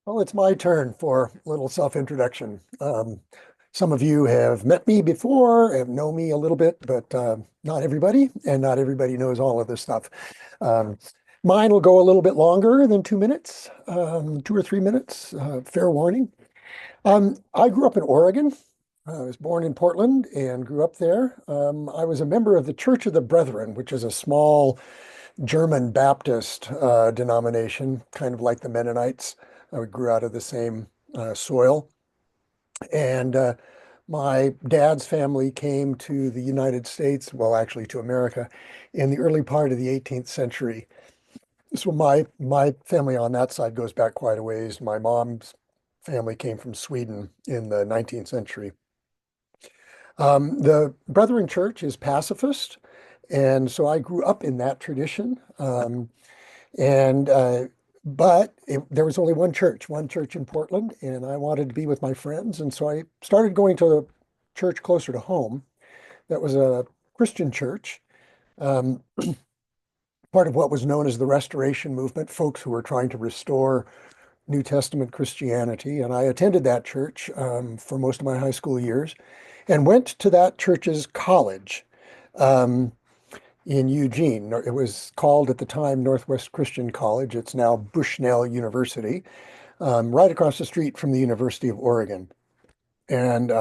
Well, it's my turn for a little self-introduction. Some of you have met me before and know me a little bit, but not everybody, and not everybody knows all of this stuff. Um, Mine will go a little bit longer than 2 minutes, 2 or 3 minutes, fair warning. I grew up in Oregon. I was born in Portland and grew up there. I was a member of the Church of the Brethren, which is a small German Baptist denomination, kind of like the Mennonites. We grew out of the same soil. And my dad's family came to the United States, well, actually to America, in the early part of the 18th century. So my family on that side goes back quite a ways. My mom's family came from Sweden in the 19th century. The Brethren Church is pacifist, and so I grew up in that tradition. And but there was only one church in Portland, and I wanted to be with my friends, and so I started going to a church closer to home. That was a Christian church, um, part of what was known as the Restoration Movement, folks who were trying to restore New Testament Christianity. And I attended that church for most of my high school years, and went to that church's college. Um, in Eugene. It was called at the time Northwest Christian College. It's now Bushnell University, right across the street from the University of Oregon. And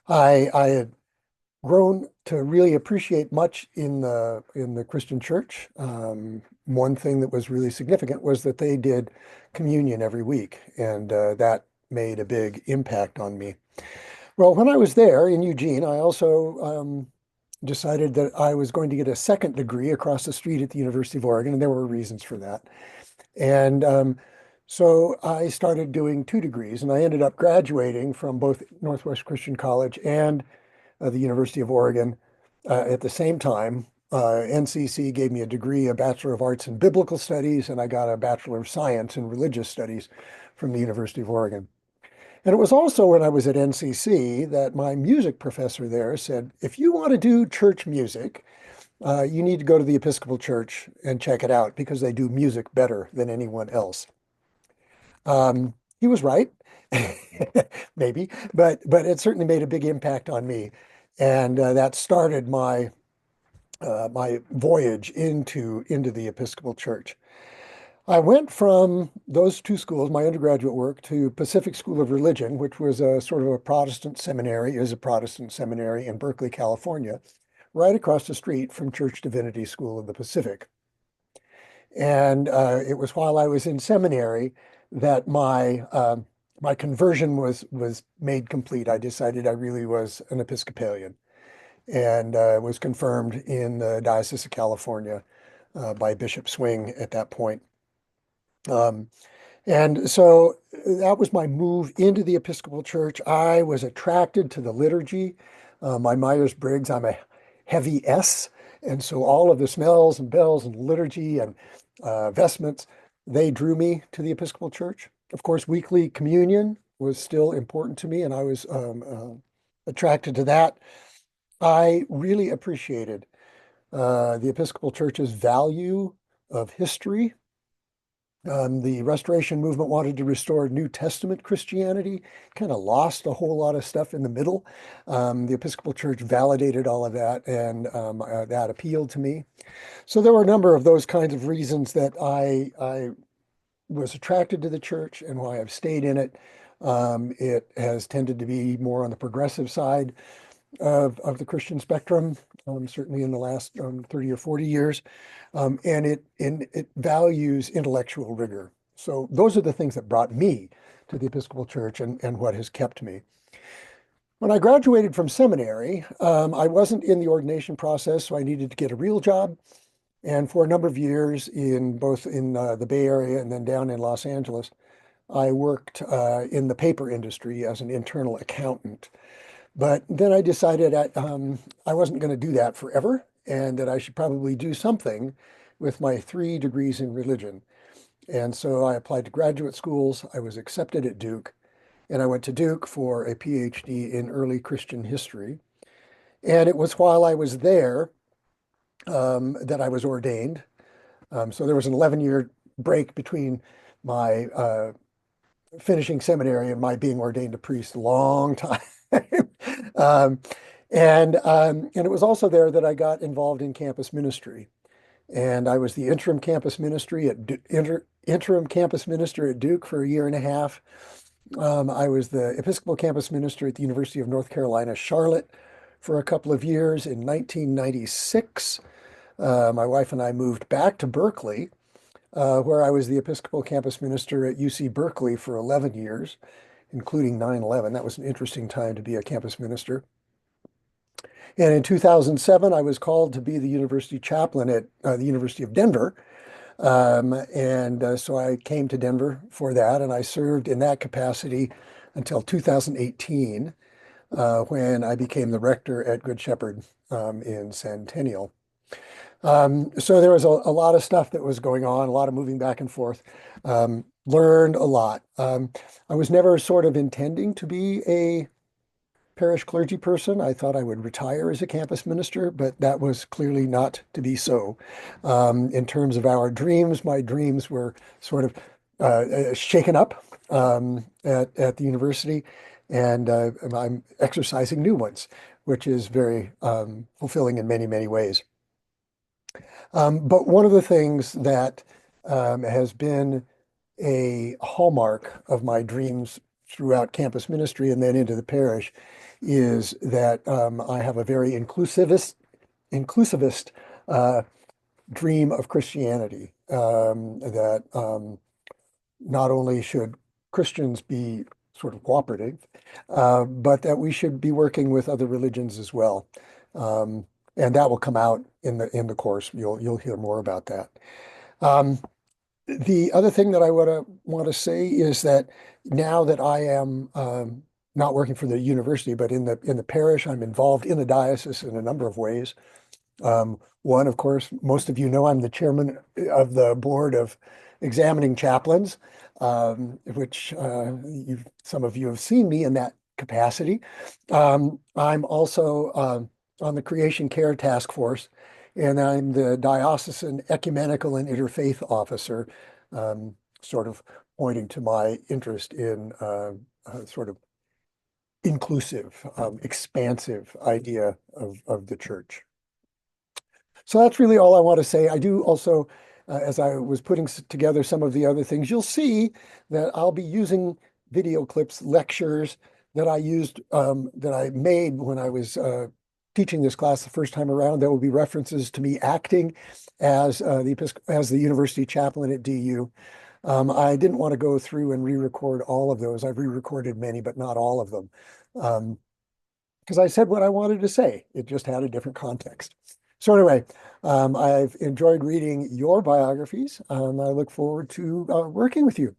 I had grown to really appreciate much in the Christian church. One thing that was really significant was that they did communion every week, and that made a big impact on me. Well, when I was there in Eugene, I also decided that I was going to get a second degree across the street at the University of Oregon, and there were reasons for that. And so I started doing 2 degrees, and I ended up graduating from both Northwest Christian College and the University of Oregon at the same time. NCC gave me a degree, a Bachelor of Arts in Biblical Studies, and I got a Bachelor of Science in Religious Studies from the University of Oregon. And it was also when I was at NCC that my music professor there said, if you want to do church music, you need to go to the Episcopal Church and check it out because they do music better than anyone else. He was right, maybe, but it certainly made a big impact on me, and that started my voyage into the Episcopal Church. I went from those two schools, my undergraduate work, to Pacific School of Religion, which was a sort of a Protestant seminary, is a Protestant seminary in Berkeley, California, right across the street from Church Divinity School of the Pacific. And it was while I was in seminary that my conversion was made complete. I decided I really was an Episcopalian, and was confirmed in the Diocese of California by Bishop Swing at that point. Um, and so that was my move into the Episcopal Church. I was attracted to the liturgy. My Myers-Briggs, I'm a heavy S. And so all of the smells and bells and liturgy and vestments, they drew me to the Episcopal Church. Of course, weekly communion was still important to me, and I was attracted to that. I really appreciated the Episcopal Church's value of history. The Restoration Movement wanted to restore New Testament Christianity, kind of lost a whole lot of stuff in the middle. The Episcopal Church validated all of that, and that appealed to me. So there were a number of those kinds of reasons that I was attracted to the church and why I've stayed in it. It has tended to be more on the progressive side of the Christian spectrum, certainly in the last 30 or 40 years. And it values intellectual rigor. So those are the things that brought me to the Episcopal Church and what has kept me. When I graduated from seminary, I wasn't in the ordination process, so I needed to get a real job. And for a number of years, in both in the Bay Area and then down in Los Angeles, I worked in the paper industry as an internal accountant. But then I decided I wasn't going to do that forever, and that I should probably do something with my 3 degrees in religion. And so I applied to graduate schools. I was accepted at Duke, and I went to Duke for a PhD in early Christian history. And it was while I was there that I was ordained. So there was an 11-year break between my finishing seminary and my being ordained a priest a long time. Um, and it was also there that I got involved in campus ministry. And I was the interim campus minister at Duke for a year and a half. I was the Episcopal campus minister at the University of North Carolina, Charlotte, for a couple of years. In 1996, my wife and I moved back to Berkeley, where I was the Episcopal campus minister at UC Berkeley for 11 years, including 9/11. That was an interesting time to be a campus minister. And in 2007, I was called to be the university chaplain at the University of Denver. So I came to Denver for that, and I served in that capacity until 2018, when I became the rector at Good Shepherd in Centennial. So there was a lot of stuff that was going on, a lot of moving back and forth. Learned a lot. I was never sort of intending to be a parish clergy person. I thought I would retire as a campus minister, but that was clearly not to be so. In terms of our dreams, my dreams were sort of shaken up at the university, and I'm exercising new ones, which is very fulfilling in many, many ways. But one of the things that has been a hallmark of my dreams throughout campus ministry and then into the parish is that I have a very inclusivist dream of Christianity. That not only should Christians be sort of cooperative, but that we should be working with other religions as well. And that will come out in the course. You'll hear more about that. Um, the other thing that I want to say is that now that I am not working for the university, but in the parish, I'm involved in the diocese in a number of ways. One, of course, most of you know I'm the chairman of the board of examining chaplains, which some of you have seen me in that capacity. I'm also on the Creation Care Task Force, and I'm the diocesan ecumenical and interfaith officer, sort of pointing to my interest in sort of inclusive, expansive idea of the church. So that's really all I want to say. I do also, as I was putting together some of the other things, you'll see that I'll be using video clips, lectures that I used, that I made when I was teaching this class the first time around. There will be references to me acting as the university chaplain at DU. I didn't want to go through and re-record all of those. I've re-recorded many, but not all of them. Because I said what I wanted to say. It just had a different context. So anyway, I've enjoyed reading your biographies. I look forward to working with you.